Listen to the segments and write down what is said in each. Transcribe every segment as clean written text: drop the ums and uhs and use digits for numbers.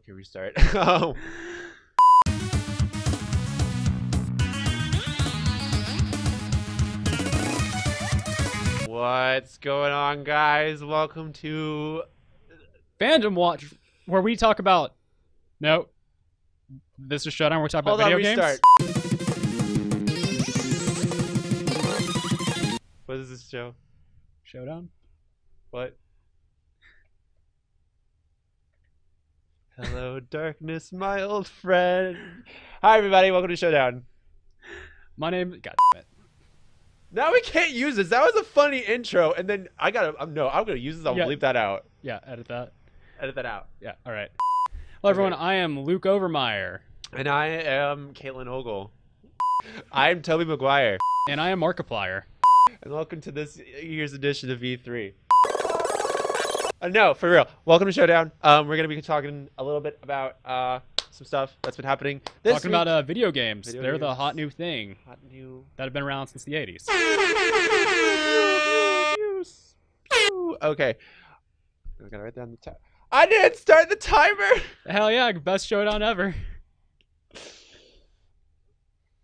Okay, restart. What's going on, guys? Welcome to Fandom Watch, where we talk about... No. This is Showdown, where we talk about video games. What is this show? Showdown? What? Hello, darkness, my old friend. Hi, everybody. Welcome to Showdown. My name... God damn it. Now we can't use this. That was a funny intro, and then I gotta... I'm gonna use this. I'll bleep that out. Yeah, edit that. Edit that out. Yeah, all right. Hello, everyone. I am Luke Overmeyer. And I am Caitlin Ogle. I'm Toby McGuire. And I am Markiplier. And welcome to this year's edition of E3. No, for real. Welcome to Showdown. We're going to be talking a little bit about some stuff that's been happening this Talking week. about video games. They're the hot new thing. Hot new... That have been around since the 80s. Okay. I got to write down the time. I didn't start the timer! Hell yeah, best Showdown ever.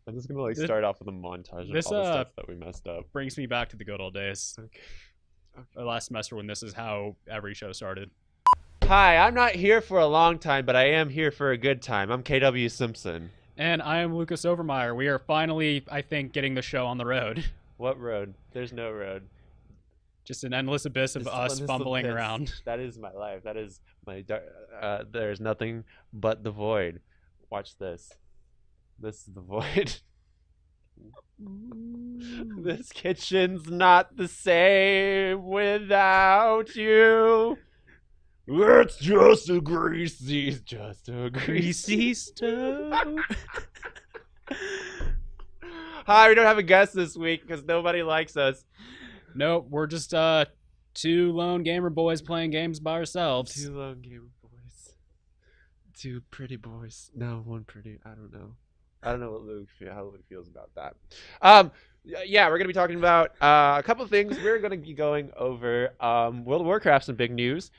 I'm just going to like start off with a montage of all the stuff that we messed up. Brings me back to the good old days. Okay. Last semester when this is how every show started. Hi, I'm not here for a long time, but I am here for a good time. I'm KW Simpson. And I am Lucas Overmeyer. We are finally, I think, getting the show on the road. What road? There's no road. Just an endless abyss of us fumbling around. That is my life. That is my... there's nothing but the void. Watch this. This is the void. This kitchen's not the same without you. It's just a greasy stove. Hi, we don't have a guest this week because nobody likes us. Nope, we're just two lone gamer boys playing games by ourselves. Two lone gamer boys. Two pretty boys. No, one pretty. I don't know. I don't know how Luke feels about that. Yeah, we're going to be talking about a couple of things. We're going to be going over World of Warcraft, some big news.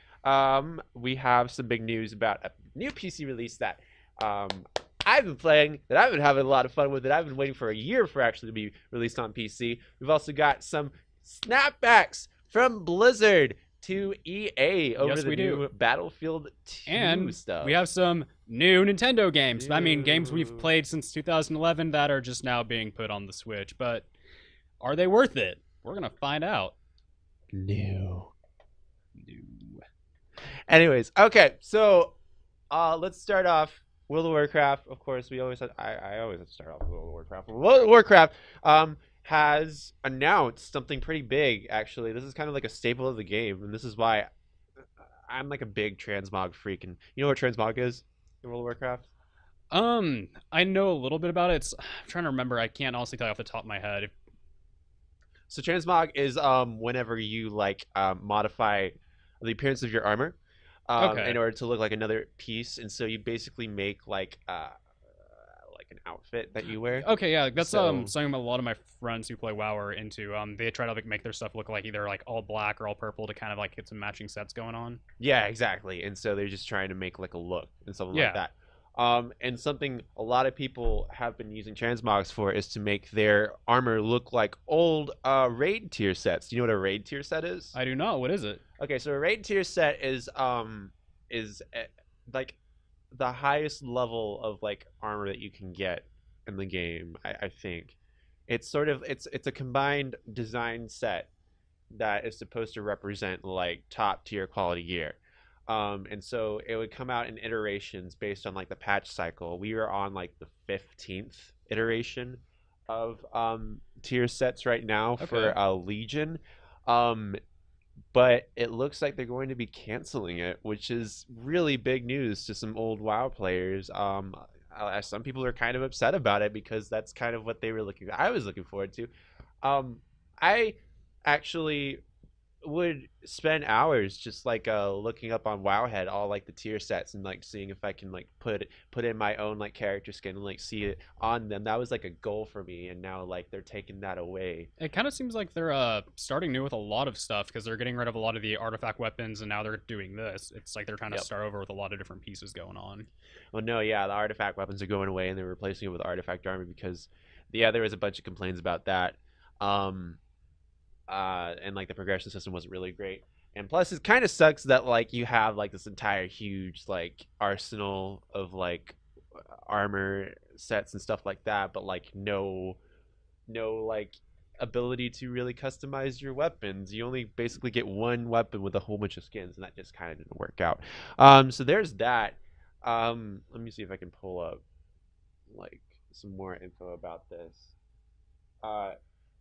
We have some big news about a new PC release that I've been playing, that I've been having a lot of fun with, that I've been waiting for a year for actually to be released on PC. We've also got some snapbacks from Blizzard to EA over the new Battlefield 2 stuff. We have some new Nintendo games. I mean, games we've played since 2011 that are just now being put on the Switch. But are they worth it? We're going to find out. New. Anyways, okay, so let's start off World of Warcraft. Of course, we always I always have to start off with World of Warcraft. World of Warcraft has announced something pretty big, actually. This is kind of like a staple of the game, and this is why I'm like a big transmog freak. And you know what transmog is in World of Warcraft? I know a little bit about it. I'm trying to remember. I can't honestly tell you off the top of my head. So transmog is whenever you like modify the appearance of your armor in order to look like another piece, and so you basically make like an outfit that you wear. Okay, yeah, that's something a lot of my friends who play WoW are into. They try to like make their stuff look like either like all black or all purple to kind of like get some matching sets going on. Yeah, exactly. And so they're just trying to make like a look and something like that. And something a lot of people have been using transmogs for is to make their armor look like old raid tier sets. Do you know what a raid tier set is? I do not. What is it? Okay, so a raid tier set is like the highest level of like armor that you can get in the game. I think it's sort of it's a combined design set that is supposed to represent like top tier quality gear. And so it would come out in iterations based on like the patch cycle. We are on like the 15th iteration of tier sets right now for Legion. But it looks like they're going to be canceling it, which is really big news to some old WoW players. Some people are kind of upset about it because that's kind of what they were I was looking forward to. I actually would spend hours just like looking up on Wowhead all like the tier sets and like seeing if I can like put in my own like character skin and like see it on them. That was like a goal for me, and now like they're taking that away. It kind of seems like they're starting new with a lot of stuff because they're getting rid of a lot of the artifact weapons and now they're doing this. It's like they're trying to Yep. start over with a lot of different pieces going on. Well, no, yeah, the artifact weapons are going away and they're replacing it with artifact armor because, yeah, there was a bunch of complaints about that. Um, and like the progression system wasn't really great. And plus, it kind of sucks that like you have like this entire huge like arsenal of like armor sets and stuff like that, but like no like ability to really customize your weapons. You only basically get one weapon with a whole bunch of skins, and that just kind of didn't work out. So there's that. Let me see if I can pull up like some more info about this. Uh,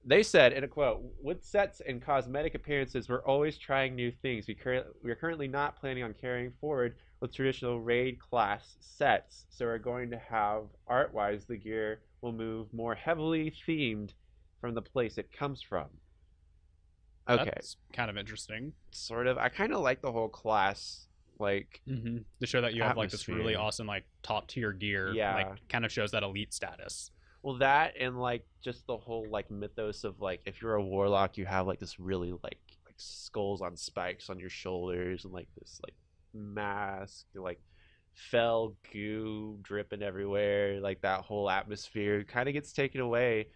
they said in a quote, "With sets and cosmetic appearances, we're always trying new things. We're currently not planning on carrying forward with traditional raid class sets, so we're going to have art-wise the gear will move more heavily themed from the place it comes from." Okay, That's kind of interesting. sort of. I kind of like the whole class like To show that you have like this really atmosphere. awesome like top tier gear, Yeah. like kind of shows that elite status. Well, that and like just the whole like mythos of like if you're a warlock, you have like this really like skulls on spikes on your shoulders and like this like mask, like fell goo dripping everywhere. Like that whole atmosphere kind of gets taken away,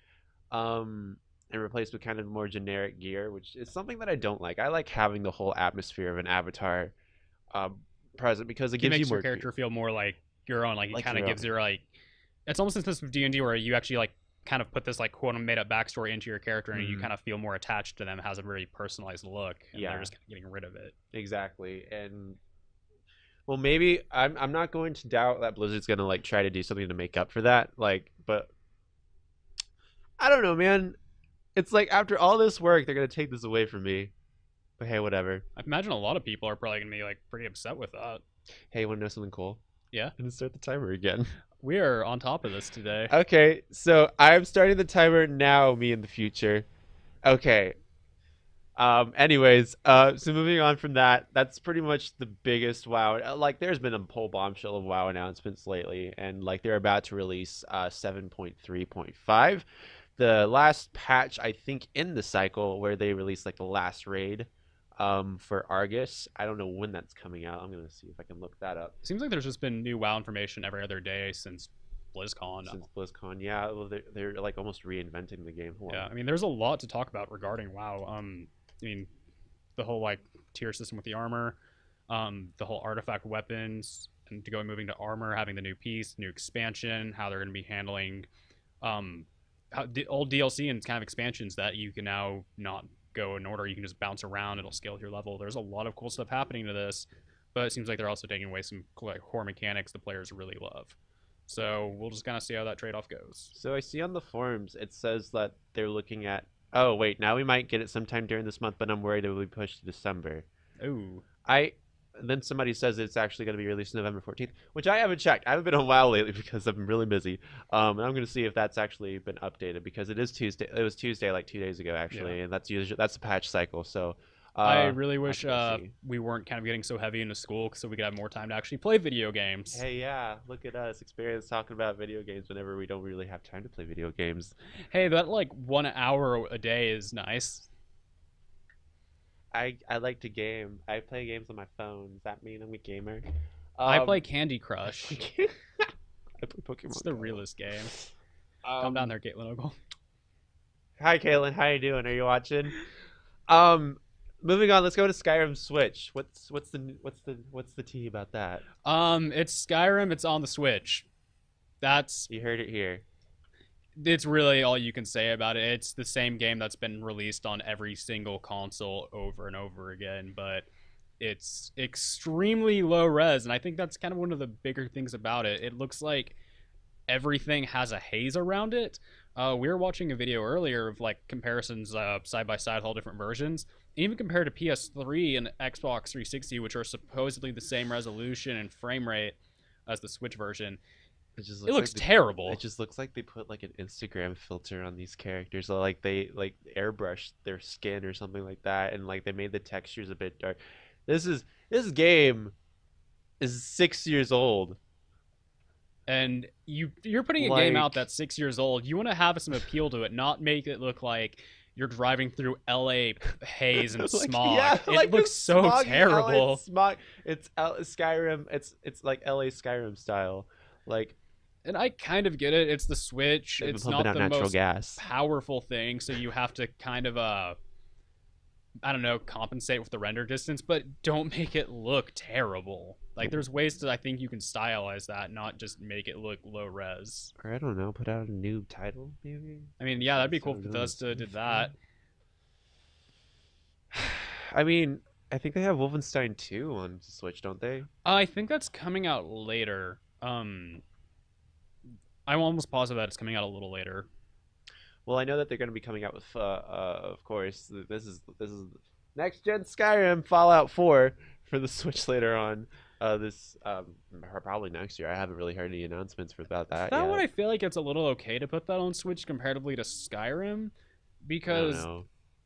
and replaced with kind of more generic gear, which is something that I don't like. I like having the whole atmosphere of an avatar um, present because it It gives you makes more your character feel more like your own. Like it like kind of your gives own. your like. It's almost in this of D&D where you actually like kind of put this like quote made up backstory into your character and you kind of feel more attached to them. It has a very personalized look, and Yeah. they're just kind of getting rid of it. Exactly. And well, maybe I'm not going to doubt that Blizzard's gonna like try to do something to make up for that. Like, but I don't know, man. It's like after all this work, they're gonna take this away from me. But hey, whatever. I imagine a lot of people are probably gonna be like pretty upset with that. Hey, you wanna know something cool? Yeah, I'm gonna start the timer again. we are on top of this today. Okay, so I'm starting the timer now, me in the future. Okay. Anyways, so moving on from that, that's pretty much the biggest WoW. Like, there's been a whole bombshell of WoW announcements lately, and like they're about to release 7.3.5, the last patch I think in the cycle where they released like the last raid, for Argus. I don't know when that's coming out. I'm gonna see if I can look that up. It seems like there's just been new WoW information every other day since BlizzCon. Since BlizzCon, yeah, well, they're like almost reinventing the game. Hold Yeah, on. I mean, there's a lot to talk about regarding WoW. I mean, the whole like tier system with the armor, the whole artifact weapons, and moving to armor, having the new piece, new expansion, how they're going to be handling, how the old DLC and kind of expansions that you can now not go in order. You can just bounce around. It'll scale with your level. There's a lot of cool stuff happening to this, but it seems like they're also taking away some like core mechanics the players really love. So we'll just kind of see how that trade-off goes. So I see on the forums it says that they're looking at. Oh wait, now we might get it sometime during this month, but I'm worried it will be pushed to December. Ooh. I then somebody says it's actually going to be released November 14th, which I haven't checked. I haven't been on WoW lately because I've been really busy. And I'm going to see if that's actually been updated because it is Tuesday. It was Tuesday like 2 days ago actually, and that's the patch cycle. So I really wish have to see. we weren't kind of getting so heavy into school so we could have more time to actually play video games. Hey, yeah, look at us, experience talking about video games whenever we don't really have time to play video games. Hey, that like 1 hour a day is nice. I like to game. I play games on my phone. Does that mean I'm a gamer? I play Candy Crush. I play Pokemon. It's the Go. realest game. Calm down there, Caitlin Ogle. Hi, Caitlin. How you doing? Are you watching? Moving on. Let's go to Skyrim Switch. What's the tea about that? It's Skyrim. It's on the Switch. You heard it here. It's really all you can say about it. It's the same game that's been released on every single console over and over again, but it's extremely low res, and I think that's kind of one of the bigger things about it. It looks like everything has a haze around it. We were watching a video earlier of like comparisons side by side, all different versions. Even compared to PS3 and Xbox 360, which are supposedly the same resolution and frame rate as the Switch version, It just It looks looks like terrible. it just looks like they put like an Instagram filter on these characters. So, like they like airbrushed their skin or something like that, and like they made the textures a bit dark. This game is 6 years old. And you're putting a game out Like that's 6 years old. You want to have some appeal to it, not make it look like you're driving through LA haze and like smog. yeah, It like looks the so smoggy terrible. LA smog. It's Skyrim. It's like LA Skyrim style. Like And I kind of get it. It's the Switch. they've been It's pumping not out the natural most gas. powerful thing, so you have to kind of I don't know, compensate with the render distance, but don't make it look terrible. Like there's ways to I think you can stylize that, not just make it look low res. Or I don't know, put out a new title maybe. I mean, yeah, that'd be cool if Bethesda did that. I mean, I think they have Wolfenstein 2 on Switch, don't they? I think that's coming out later. I'm almost positive that it's coming out a little later. Well, I know that they're going to be coming out with, of course, this is next gen Skyrim Fallout 4 for the Switch later on. Probably next year. I haven't really heard any announcements about that. Is that yet. what I feel like it's a little okay to put that on Switch comparatively to Skyrim? Because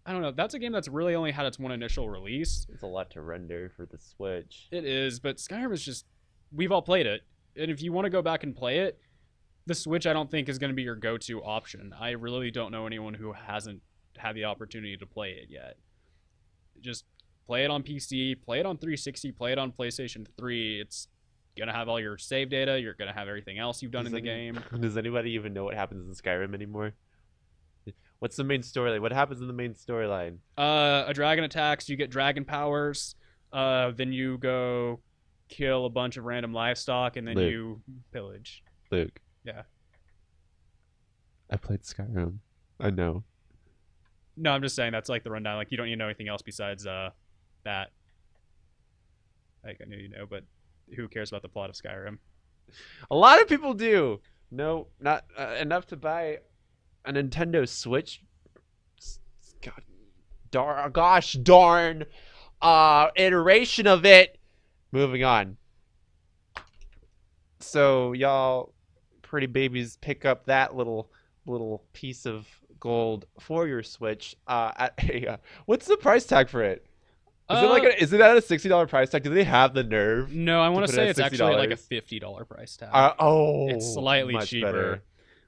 I don't know, that's a game that's really only had its one initial release. It's a lot to render for the Switch. It is, but Skyrim is just we've all played it, and if you want to go back and play it, the Switch I don't think is going to be your go-to option. I really don't know anyone who hasn't had the opportunity to play it yet. Just play it on PC, play it on 360, play it on PlayStation 3. It's going to have all your save data. You're going to have everything else you've done in the game. Does anybody even know what happens in Skyrim anymore? What's the main storyline? What happens in the main storyline? A dragon attacks. You get dragon powers. Then you go kill a bunch of random livestock, and then Luke. you pillage. Luke. Yeah. I played Skyrim. I know. No, I'm just saying that's like the rundown. Like you don't need to know anything else besides that. Like I knew you know, but who cares about the plot of Skyrim? A lot of people do. No, not enough to buy a Nintendo Switch. Gosh darn iteration of it. Moving on. So y'all pretty babies pick up that little piece of gold for your Switch at a what's the price tag for it? Is it at a $60 price tag? Do they have the nerve? No, I want to put it say at it's actually like a $60? $50 price tag. It's slightly much cheaper. better.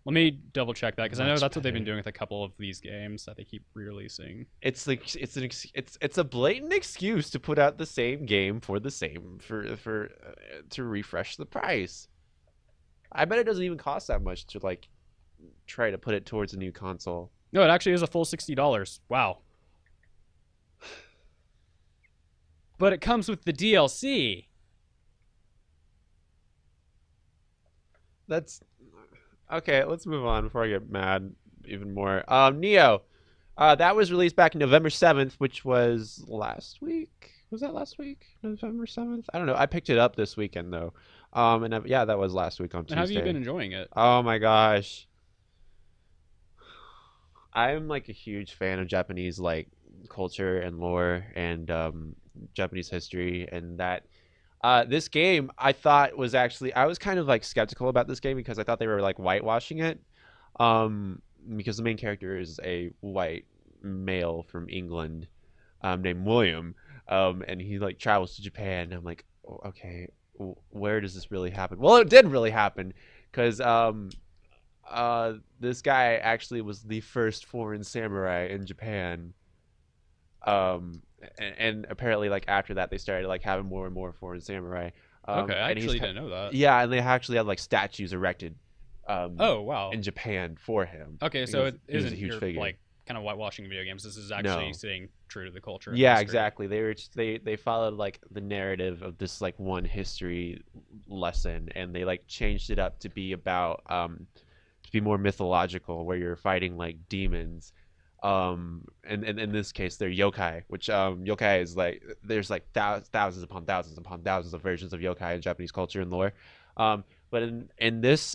Let me double check that because I know Much that's what they've been better. doing with a couple of these games that they keep re-releasing. It's like it's a blatant excuse to put out the same game for the same to refresh the price. I bet it doesn't even cost that much to like try to put it towards a new console. No, it actually is a full $60. Wow. But it comes with the DLC. That's okay. Let's move on before I get mad even more. Neo, that was released back in November 7th, which was last week. Was that last week? November 7th? I don't know. I picked it up this weekend though. Yeah, that was last week on Tuesday. And how have you been enjoying it? Oh my gosh. I'm like a huge fan of Japanese like culture and lore and Japanese history, and that this game I thought was actually I was kind of like skeptical about this game because I thought they were like whitewashing it. Because the main character is a white male from England named William, and he like travels to Japan, and I'm like, oh, okay, where does this really happen? Well, it did really happen because this guy actually was the first foreign samurai in Japan. And apparently like after that they started like having more and more foreign samurai. Okay, I actually didn't know that. Yeah, and they actually had like statues erected Oh, wow. in Japan for him. Okay, so it he was isn't a huge your, figure. like kind of whitewashing video games. This is actually No. staying true to the culture. and Yeah, history. exactly. They followed like the narrative of this like one history lesson, and they like changed it up to be about to be more mythological, where you're fighting like demons. And in this case they're yokai, which yokai is like there's like thousands upon thousands of versions of yokai in Japanese culture and lore. But in this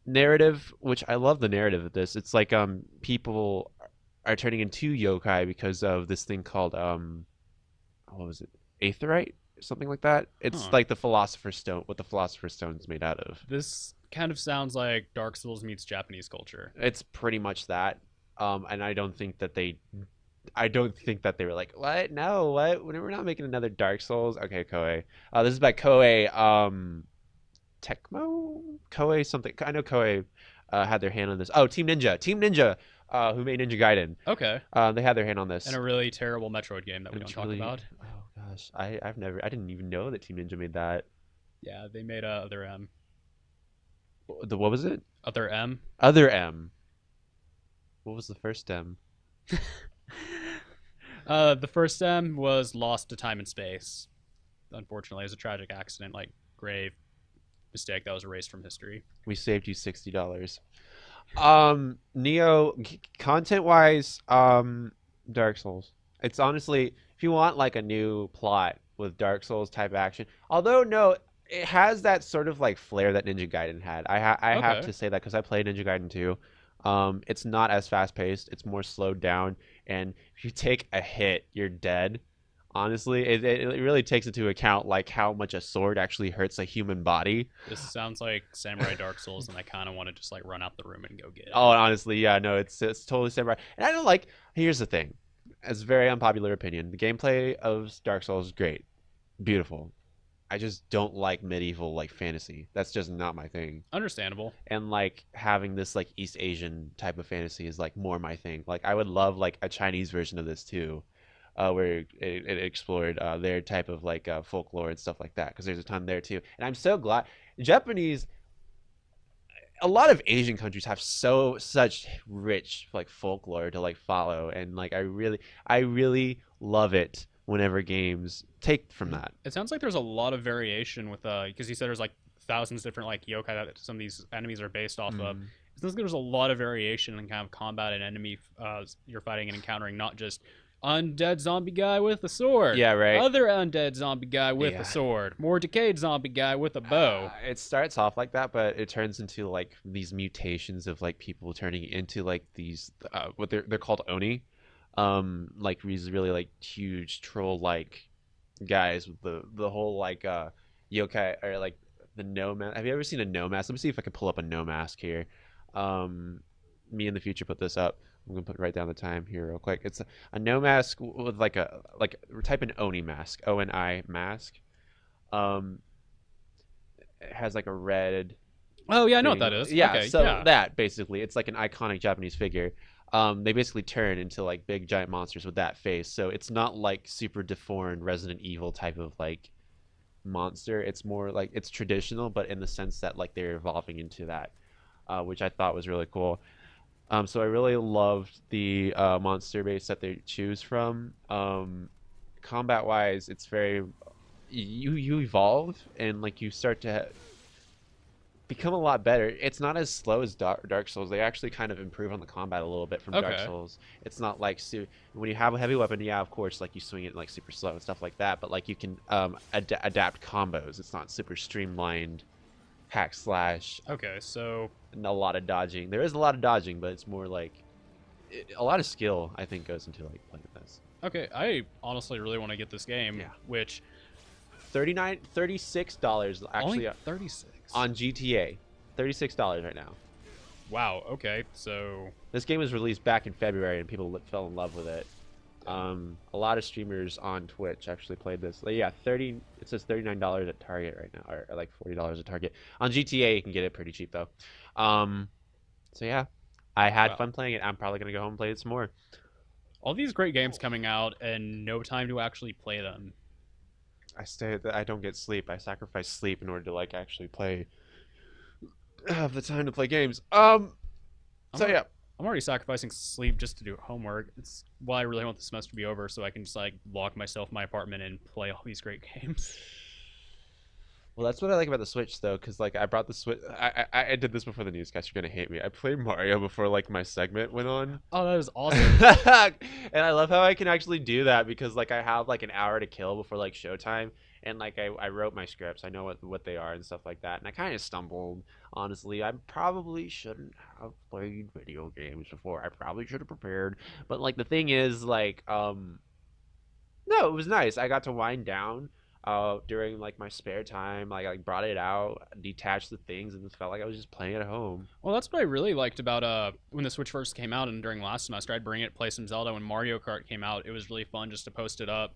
narrative, which I love the narrative of this, it's like people are turning into yokai because of this thing called what was it, aetherite, something like that. It's Huh. like the philosopher's stone, what the philosopher's stone is made out of. This kind of sounds like Dark Souls meets Japanese culture. It's pretty much that. And I don't think that they were like, what? No, what? We're not making another Dark Souls. Okay, Koei. This is by Koei. Tecmo? Koei something. I know Koei had their hand on this. Oh, Team Ninja. Team Ninja, who made Ninja Gaiden. Okay. They had their hand on this. And a really terrible Metroid game that we don't talk about. Oh gosh, I didn't even know that Team Ninja made that. Yeah, they made Other M. What was it? Other M. Other M. What was the first M? The first M was Lost to Time and Space. Unfortunately, it was a tragic accident, like grave mistake that was erased from history. We saved you $60. Neo, content wise, Dark Souls. It's honestly, if you want like a new plot with Dark Souls type action, although no, it has that sort of like flair that Ninja Gaiden had. I have Okay. to say that because I played Ninja Gaiden 2. It's not as fast paced. It's more slowed down, and if you take a hit, you're dead. Honestly, it really takes into account like how much a sword actually hurts a human body. This sounds like Samurai Dark Souls, and I kind of want to just like run out the room and go get it. Oh, honestly, yeah, no, it's totally samurai. And I don't like. Here's the thing, it's a very unpopular opinion. The gameplay of Dark Souls is great, beautiful. I just don't like medieval like fantasy. That's just not my thing. Understandable. And like having this like East Asian type of fantasy is like more my thing. Like I would love like a Chinese version of this too, where it explored their type of like folklore and stuff like that. Because there's a ton there too. And I'm so glad Japanese. A lot of Asian countries have such rich like folklore to like follow, and like I really love it whenever games take from that. It sounds like there's a lot of variation with because you said there's like thousands different like yokai that some of these enemies are based off of. It sounds like there's a lot of variation in kind of combat and enemy you're fighting and encountering, not just undead zombie guy with a sword. Yeah, right. Other undead zombie guy with a sword. More decayed zombie guy with a bow. It starts off like that, but it turns into like these mutations of like people turning into like these what they're called oni, like these really like huge troll like guys with the whole like yokai or like the no mask. Have you ever seen a no mask? Let me see if I can pull up a no mask here. Me in the future put this up. I'm gonna put right down the time here real quick. It's a no mask with like type an oni mask, ONI mask. It has like a red. Oh yeah, I know what that is. Yeah, okay, so yeah. that basically it's like an iconic Japanese figure. They basically turn into like big giant monsters with that face. So it's not like super deformed Resident Evil type of like monster. It's more like it's traditional, but in the sense that like they're evolving into that, which I thought was really cool. So I really loved the monster base that they choose from. Combat wise, it's very you evolve and like you start to become a lot better. It's not as slow as Dark Souls. They actually kind of improve on the combat a little bit from Dark Souls. It's not like when you have a heavy weapon, yeah, of course, like you swing it like super slow and stuff like that. But like you can adapt combos. It's not super streamlined hack slash. Okay, so And a lot of dodging. There is a lot of dodging, but it's more like a lot of skill. I think goes into like playing this. okay, I honestly really want to get this game. Yeah. Which $36 actually only 36 on GTA. $36 right now. Wow. Okay, so This game was released back in February, and people fell in love with it. A lot of streamers on Twitch actually played this. Like, yeah, It says $39 at Target right now, or like $40 at Target. On GTA, you can get it pretty cheap though. So yeah, I had fun playing it. I'm probably gonna go home and play it some more. all these great games coming out and no time to actually play them. I don't get sleep. I sacrifice sleep in order to like actually play. Have the time to play games. So yeah. I'm already sacrificing sleep just to do homework. It's why I really want the semester to be over so I can just like lock myself in my apartment and play all these great games. Well, that's what I like about the Switch, though, because like I brought the Switch. I did this before the newscast. You're gonna hate me. I played Mario before like my segment went on. Oh, that is awesome. And I love how I can actually do that because like I have like an hour to kill before like showtime, and like I wrote my scripts. I know what they are and stuff like that. And I kind of stumbled. Honestly, I probably shouldn't have played video games before. I probably should have prepared. But like the thing is, like no, it was nice. I got to wind down. during like my spare time. Like I brought it out, detached the things, and it felt like I was just playing at home. Well, that's what I really liked about when the Switch first came out and during last semester, I'd bring it, play some Zelda. When Mario Kart came out, it was really fun just to post it up,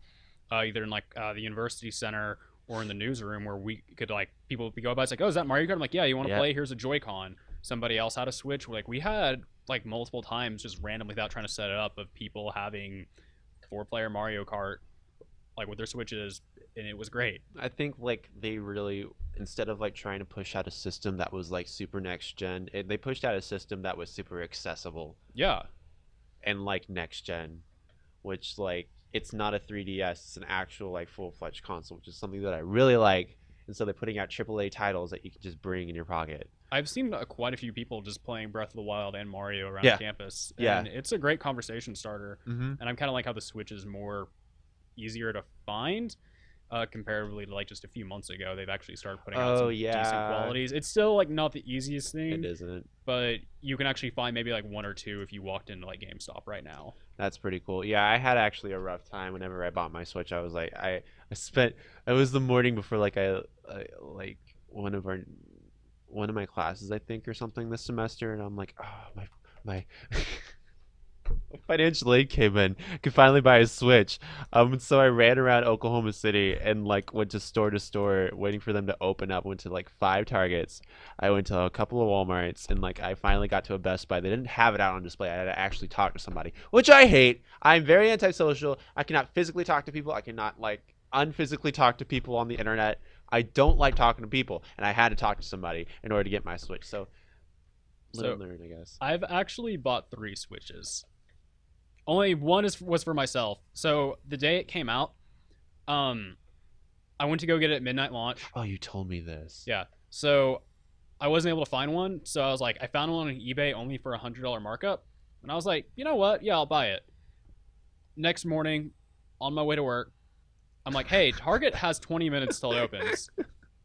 either in like the university center or in the newsroom where we could like people would go by. It's like, oh, is that Mario Kart? I'm like, yeah, you want to Yeah. play? Here's a Joy-Con. Somebody else had a Switch. Like we had like multiple times just randomly without trying to set it up of people having 4-player Mario Kart like with their Switches, and it was great. I think like they really, instead of like trying to push out a system that was like super next gen, they pushed out a system that was super accessible Yeah, and like next gen, which like it's not a 3DS, it's an actual like full-fledged console, which is something that I really like. And so they're putting out AAA titles that you can just bring in your pocket. I've seen quite a few people just playing Breath of the Wild and Mario around Yeah. campus. Yeah. And it's a great conversation starter. Mm-hmm. And I'm kind of like how the Switch is more easier to find comparatively to like just a few months ago. They've actually started putting out some decent qualities. It's still like not the easiest thing, It isn't. but you can actually find maybe like one or two if you walked into like GameStop right now. That's pretty cool. Yeah, I had actually a rough time whenever I bought my Switch. I was like, I spent. It was the morning before like I like one of my classes, I think, or something this semester, and I'm like, oh my financial aid came in. I could finally buy a Switch. So I ran around Oklahoma City and like went to store waiting for them to open up. Went to like 5 Targets. I went to a couple of Walmarts, and like I finally got to a Best Buy. They didn't have it out on display. I had to actually talk to somebody, which I hate. I'm very antisocial. I cannot physically talk to people. I cannot like unphysically talk to people on the internet. I don't like talking to people, and I had to talk to somebody in order to get my Switch. So learn, I guess. I've actually bought 3 Switches. Only one was for myself. So the day it came out, I went to go get it at midnight launch. Oh, you told me this. Yeah. So I wasn't able to find one. So I was like, I found one on eBay only for $100 markup. And I was like, you know what? Yeah, I'll buy it. Next morning, on my way to work, I'm like, hey, Target has 20 minutes till it opens.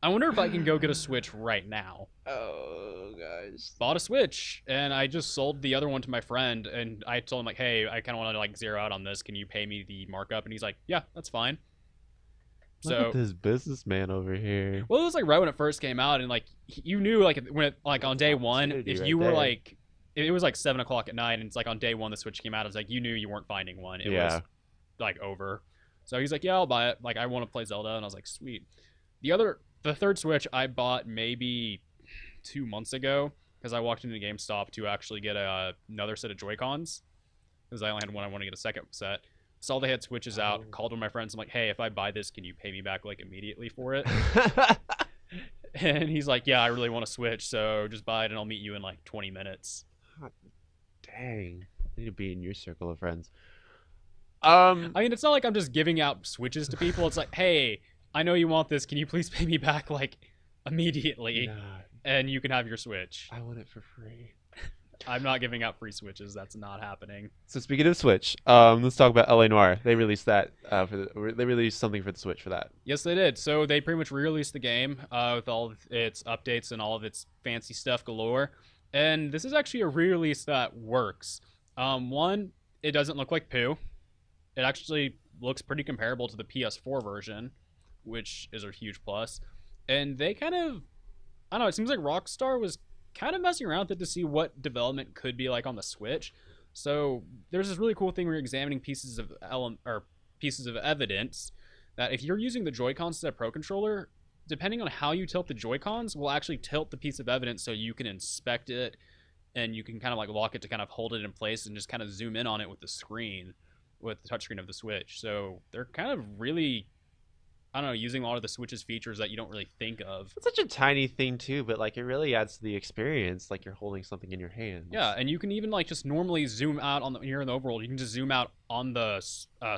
I wonder if I can go get a Switch right now. Oh, gosh. Bought a Switch, and I just sold the other one to my friend, and I told him, like, hey, I kind of want to, like, zero out on this. Can you pay me the markup? And he's like, yeah, that's fine. Look at this businessman over here. Well, it was, like, right when it first came out, and, like, you knew, like, when it, like, on day one, if you were, like, it was, like, 7 o'clock at night, and it's, like, on day one the Switch came out, it's like, you knew you weren't finding one. It was, like, over. So he's like, yeah, I'll buy it. Like, I want to play Zelda, and I was like, sweet. The third Switch I bought maybe 2 months ago because I walked into GameStop to actually get another set of Joy-Cons because I only had one. I want to get a second set. Saw they had Switches out. Called one of my friends. I'm like, hey, if I buy this, can you pay me back like immediately for it? And he's like, yeah, I really want to Switch, so just buy it and I'll meet you in like 20 minutes. Dang, I need to be in your circle of friends. I mean, it's not like I'm just giving out Switches to people. It's like, hey, I know you want this. Can you please pay me back like immediately? And you can have your Switch. I want it for free. I'm not giving out free Switches. That's not happening. So speaking of Switch, let's talk about LA Noire. They released that they released something for the Switch for that. Yes, they did. So they pretty much re-released the game with all of its updates and all of its fancy stuff galore. And this is actually a re-release that works. One, it doesn't look like poo. It actually looks pretty comparable to the PS4 version, which is a huge plus. And they kind of, I don't know, it seems like Rockstar was kind of messing around with it to see what development could be like on the Switch. So there's this really cool thing where you're examining pieces of evidence that if you're using the Joy-Cons as a Pro Controller, depending on how you tilt the Joy-Cons, will actually tilt the piece of evidence so you can inspect it and you can kind of like lock it to kind of hold it in place and just kind of zoom in on it with the screen, with the touchscreen of the Switch. So they're kind of really, I don't know, using a lot of the Switch's features that you don't really think of. It's such a tiny thing too, but like it really adds to the experience, like you're holding something in your hands. Yeah, and you can even like just normally zoom out on the, when you're in the overworld, you can just zoom out on the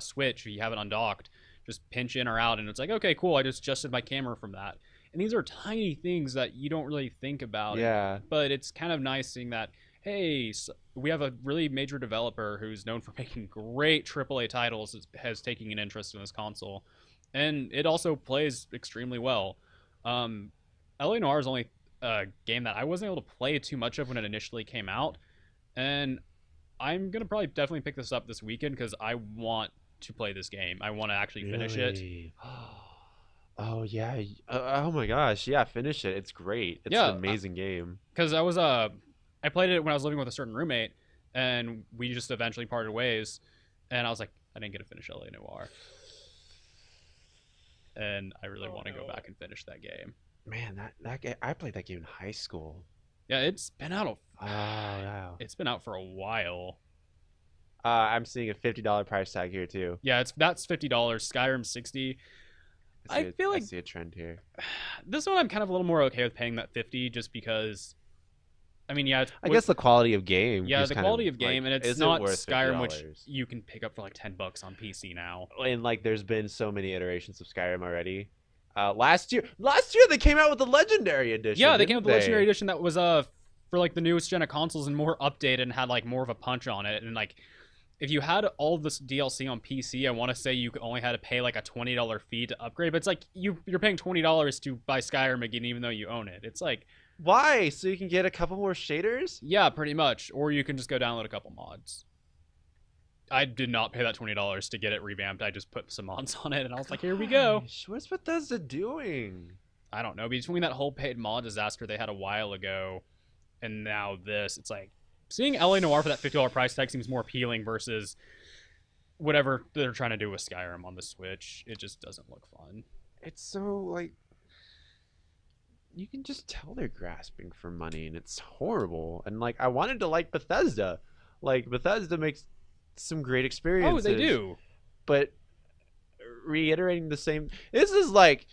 Switch if you have it undocked, just pinch in or out, and it's like, okay, cool, I just adjusted my camera from that. And these are tiny things that you don't really think about. Yeah. But it's kind of nice seeing that, hey, we have a really major developer who's known for making great AAA titles has taking an interest in this console. And it also plays extremely well. LA Noire is only a game that I wasn't able to play too much of when it initially came out. And I'm going to probably definitely pick this up this weekend because I want to play this game. I want to actually finish it. Oh yeah. Oh my gosh. Yeah, finish it. It's great. It's an Yeah, amazing game. because I played it when I was living with a certain roommate, and we just eventually parted ways, and I was like, I didn't get to finish LA Noire, and I really want to go back and finish that game. Man, that game, I played that game in high school. Yeah, it's been out. Oh wow. It's been out for a while. I'm seeing a $50 price tag here too. Yeah, that's $50. Skyrim 60. I feel I like see a trend here. this one I'm kind of a little more okay with paying that 50 just because. I mean, yeah, I guess the quality of game. yeah, is the kind quality of game, like, and it's is it not worth Skyrim, which $50? you can pick up for like $10 on PC now. And like, there's been so many iterations of Skyrim already. Last year they came out with the Legendary Edition. Yeah, they came didn't with the Legendary Edition that was for like the newest gen of consoles and more updated and had like more of a punch on it. And like, if you had all this DLC on PC, I want to say you only had to pay like a $20 fee to upgrade. But it's like you're paying $20 to buy Skyrim again, even though you own it. It's like, Why? So you can get a couple more shaders? yeah, pretty much. Or you can just go download a couple mods. I did not pay that $20 to get it revamped. I just put some mods on it, and I was like, here we go. Gosh, what's Bethesda doing? I don't know. Between that whole paid mod disaster they had a while ago and now this, it's like seeing LA Noire for that $50 price tag seems more appealing versus whatever they're trying to do with Skyrim on the Switch. It just doesn't look fun. It's so like you can just tell they're grasping for money, and it's horrible. And like I wanted to like Bethesda. Like Bethesda makes some great experiences. Oh, they do. But reiterating the same, this is like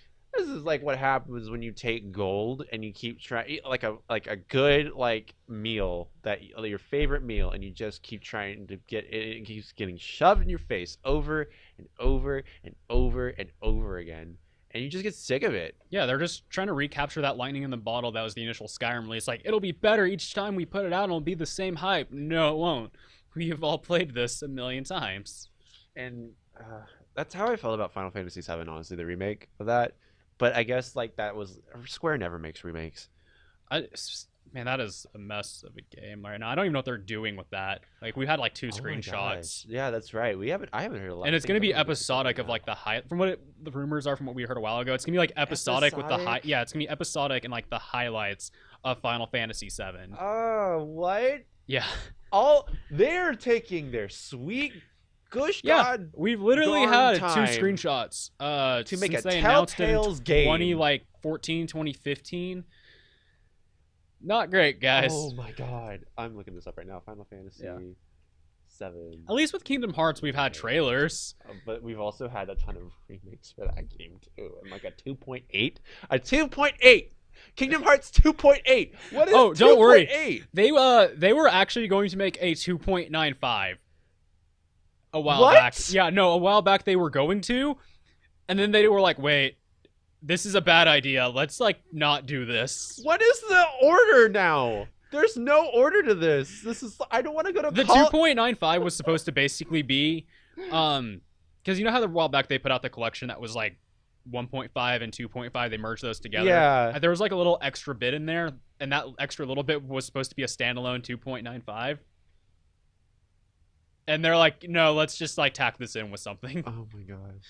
what happens when you take gold and you keep trying like a good like meal that your favorite meal, and you just keep trying to get it. It keeps getting shoved in your face over and over and over and over again, and you just get sick of it. Yeah, they're just trying to recapture that lightning in the bottle that was the initial Skyrim release. Like, it'll be better each time we put it out, and it'll be the same hype. No, it won't. We have all played this a million times. And that's how I felt about Final Fantasy VII, honestly, the remake of that. But I guess like that was Square never makes remakes. Man, that is a mess of a game right now. I don't even know what they're doing with that. Like, we had like two Oh my screenshots. gosh. Yeah, that's right. I haven't heard a lot. And of it's going to things be about it episodic of now. like the rumors are from what we heard a while ago. It's going to be like episodic with the Episodic? yeah, it's going to be episodic and like the highlights of Final Fantasy VII. Oh, what? Yeah. All they're taking their sweet gush Yeah, god we've literally darn had time two screenshots to make since a they announced it in Telltale's game. 2015. Not great, guys. Oh my god. I'm looking this up right now. Final Fantasy Yeah. 7. At least with Kingdom Hearts, we've had trailers. But we've also had a ton of remakes for that game too. And like a 2.8? A 2.8! Kingdom Hearts 2.8! What is Oh, don't worry. 2.8? They were actually going to make a 2.95 a while What? back. Yeah, no, a while back they were going to, and then they were like, "Wait, this is a bad idea. Let's like not do this." What is the order now? There's no order to this. This is I don't want to go to The 2.95 was supposed to basically be because you know how a while back they put out the collection that was like 1.5 and 2.5, they merged those together. Yeah. There was like a little extra bit in there, and that extra little bit was supposed to be a standalone 2.95. And they're like, no, let's just like tack this in with something. Oh my gosh.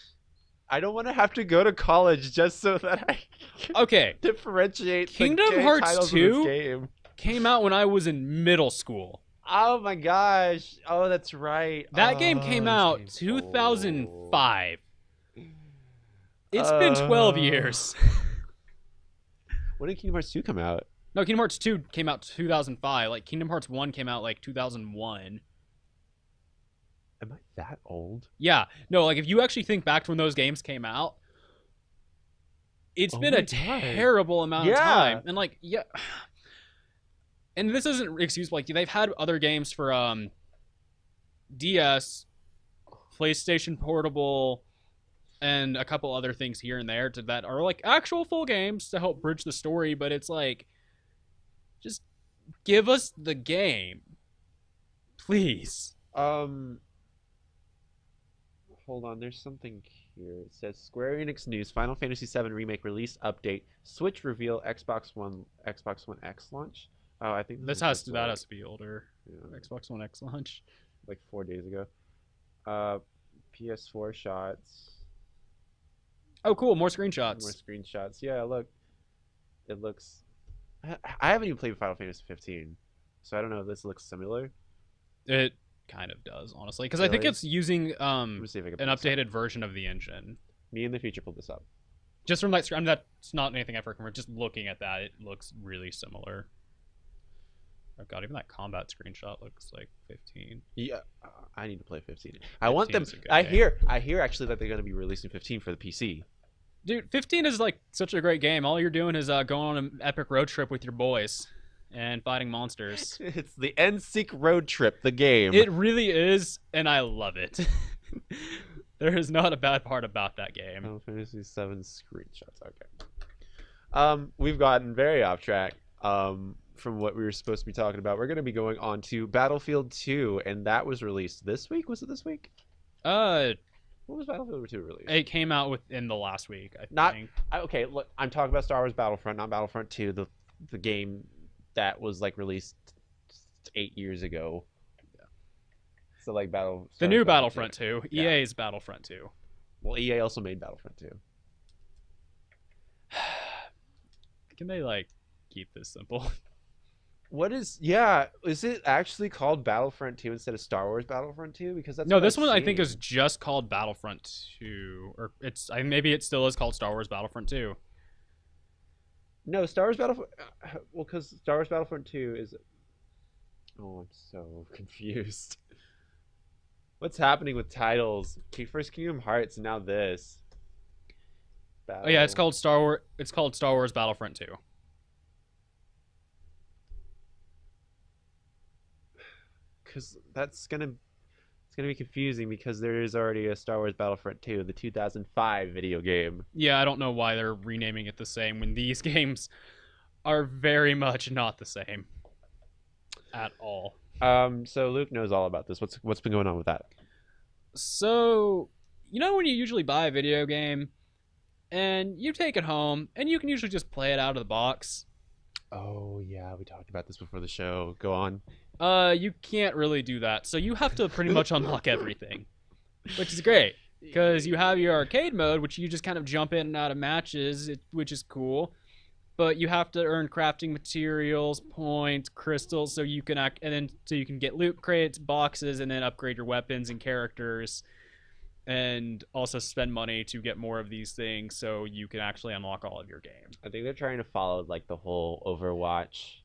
I don't want to have to go to college just so that I can Okay, differentiate Kingdom the Hearts titles 2? of this game. came out when I was in middle school. Oh my gosh. Oh, that's right. That game came out game's 2005. It's been 12 years. When did Kingdom Hearts 2 come out? No, Kingdom Hearts 2 came out 2005. Like, Kingdom Hearts 1 came out, like, 2001. Am I that old? Yeah. No, like, if you actually think back to when those games came out, it's Oh been my a God. terrible amount of Yeah. time. And, like, yeah. And this isn't an excuse. Like, they've had other games for DS, PlayStation Portable, and a couple other things here and there that are, like, actual full games to help bridge the story. But it's like, just give us the game. Please. Hold on, there's something here. It says Square Enix News, Final Fantasy VII Remake release update, Switch reveal, Xbox One X launch. Oh, I think That has to be older. yeah, Xbox One X launch. like 4 days ago. PS4 shots. Oh, cool. More More screenshots. screenshots. Yeah, look. It looks. I haven't even played Final Fantasy 15, so I don't know if this looks similar. It kind of does, honestly, because I think Really? it's using Let me see if I can an pull this up. updated version of the engine. Me in the future pull this up. Just from that screen, that's not anything I've recommended. Just looking at that, it looks really similar. Oh god, even that combat screenshot looks like 15. Yeah, I need to play 15. I want them. 15 is a good I game. hear actually that they're going to be releasing 15 for the PC. Dude, 15 is like such a great game. All you're doing is going on an epic road trip with your boys and fighting monsters. It's the NSYNC road trip, the game. It really is, and I love it. There is not a bad part about that game. Final Fantasy 7 screenshots. Okay. We've gotten very off track. From what we were supposed to be talking about. We're going to be going on to Battlefield 2, and that was released this week. Was it this week? When was Battlefield 2 released? It came out within the last week, I Not think. Okay. Look, I'm talking about Star Wars Battlefront, not Battlefront 2, the game that was like released 8 years ago. Yeah. So like The new Battlefront 2. Yeah. EA's Battlefront 2. Well, EA also made Battlefront 2. Can they like keep this simple? Is it actually called Battlefront 2 instead of Star Wars Battlefront 2? Because that's No, what this I've one I think seen. is just called Battlefront 2, or maybe it still is called Star Wars Battlefront 2. No, Star Wars Battlefront. Well, because Star Wars Battlefront 2 is. Oh, I'm so confused. What's happening with titles? First Kingdom Hearts, and now this. Oh yeah, it's called Star Wars. It's called Star Wars Battlefront 2. Because it's gonna be confusing because there is already a Star Wars Battlefront 2, the 2005 video game. Yeah, I don't know why they're renaming it the same when these games are very much not the same at all. So Luke knows all about this. What's been going on with that? So, you know when you usually buy a video game and you take it home and you can usually just play it out of the box? Oh yeah, we talked about this before the show. Go on. You can't really do that. So you have to pretty much unlock everything, which is great because you have your arcade mode, which you just kind of jump in and out of matches, which is cool. But you have to earn crafting materials, points, crystals, so you can get loot crates, boxes, and then upgrade your weapons and characters, and also spend money to get more of these things, so you can actually unlock all of your game. I think they're trying to follow like the whole Overwatch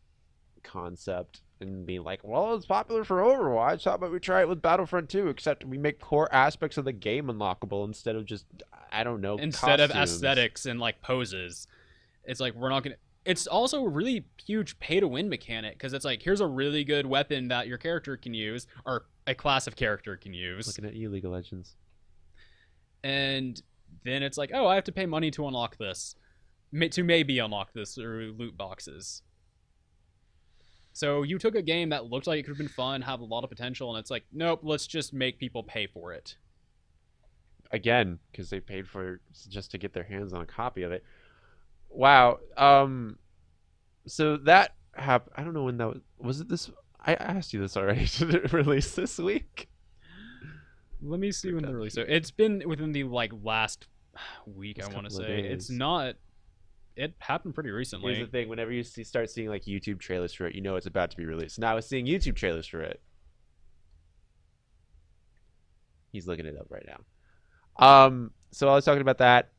concept and be like, well, it's popular for Overwatch. How about we try it with Battlefront 2? Except we make core aspects of the game unlockable instead of just, I don't know, Instead of costumes. aesthetics and like poses, it's like we're not gonna. It's also a really huge pay-to-win mechanic because it's like here's a really good weapon that your character can use or a class of character can use. Looking at you, League of Legends. And then it's like, oh, I have to pay money to unlock this, to maybe unlock this through loot boxes. So you took a game that looked like it could have been fun, have a lot of potential, and it's like, nope, let's just make people pay for it. Again, because they paid for just to get their hands on a copy of it. Wow. So that happened. I don't know when that was. Was it this? I asked you this already. Did it release this week? Let me see when the release. So it's been within the like last week. I want to say it's not. It happened pretty recently. Here's the thing: whenever you start seeing like YouTube trailers for it, you know it's about to be released. Now I was seeing YouTube trailers for it. He's looking it up right now. So I was talking about that.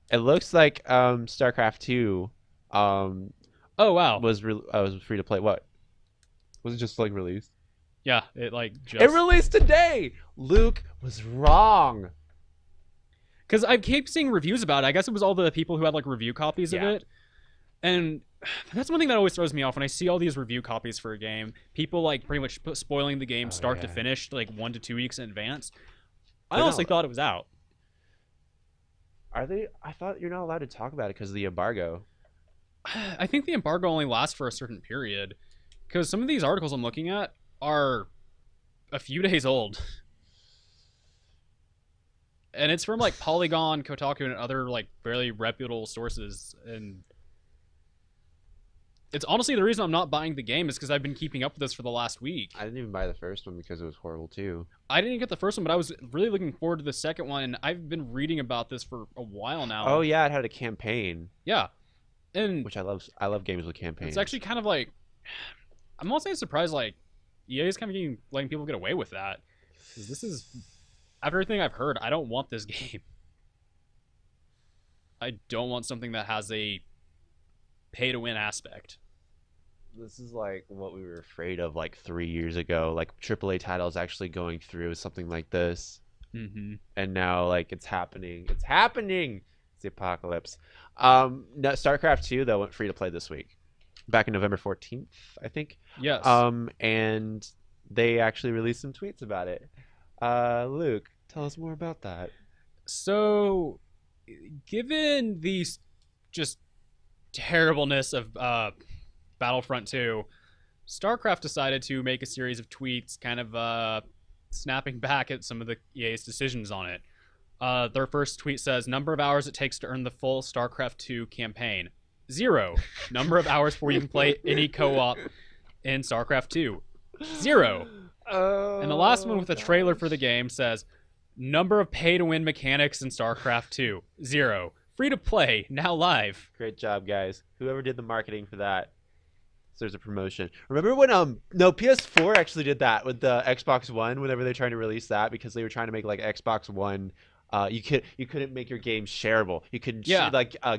It looks like StarCraft 2 oh wow, was free to play. What? Was it just like released? Yeah, it It released today. Luke was wrong. Because I keep seeing reviews about it. I guess it was all the people who had like review copies of it. And that's one thing that always throws me off when I see all these review copies for a game. People like pretty much spoiling the game start to finish like 1 to 2 weeks in advance. I honestly thought it was out. Are they? I thought you're not allowed to talk about it because of the embargo. I think the embargo only lasts for a certain period. Because some of these articles I'm looking at are a few days old. And it's from like Polygon, Kotaku, and other like fairly reputable sources. And It's honestly the reason I'm not buying the game is because I've been keeping up with this for the last week. I didn't even buy the first one because it was horrible too. I didn't get the first one, but I was really looking forward to the second one, and I've been reading about this for a while now. Oh yeah, it had a campaign. Yeah. And which I love. I love games with campaigns. it's actually kind of like, I'm not saying surprised, like, EA is kind of letting people get away with that. This is, after everything I've heard, I don't want this game. I don't want something that has a pay-to-win aspect. This is like what we were afraid of like 3 years ago. Like AAA titles actually going through something like this. Mm-hmm. And now like it's happening. It's happening. It's the apocalypse. No, StarCraft 2 though went free to play this week. Back in November 14th, I think. Yes. And they actually released some tweets about it. Luke, tell us more about that. So, given the just terribleness of Battlefront 2, StarCraft decided to make a series of tweets kind of snapping back at some of the EA's decisions on it. Their first tweet says, number of hours it takes to earn the full StarCraft 2 campaign. 0. Number of hours before you can play any co-op in StarCraft 2. 0. And the last one with a trailer for the game says, number of pay-to-win mechanics in StarCraft 2. 0. Free to play, now live. Great job, guys. Whoever did the marketing for that. So there's a promotion. Remember when no, PS4 actually did that with the Xbox One whenever they're trying to release that because they were trying to make like Xbox One you couldn't make your games shareable. You couldn't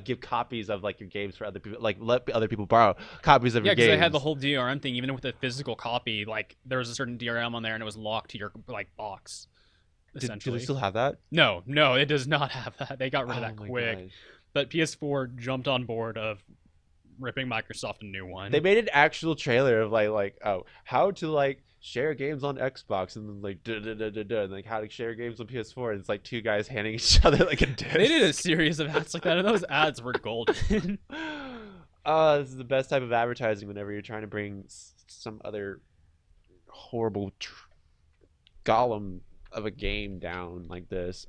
give copies of like your games for other people, like let other people borrow copies of your games. Yeah, because they had the whole DRM thing. Even with a physical copy, like there was a certain DRM on there, and it was locked to your like box. Essentially, do they still have that? No, it does not have that. They got rid of that quick. God. But PS4 jumped on board of ripping Microsoft a new one. They made an actual trailer of like how to like share games on Xbox and then like and like how to share games on PS4 and it's like two guys handing each other like a disc. They did a series of ads like that and those ads were golden. This is the best type of advertising whenever you're trying to bring some other horrible golem of a game down like this.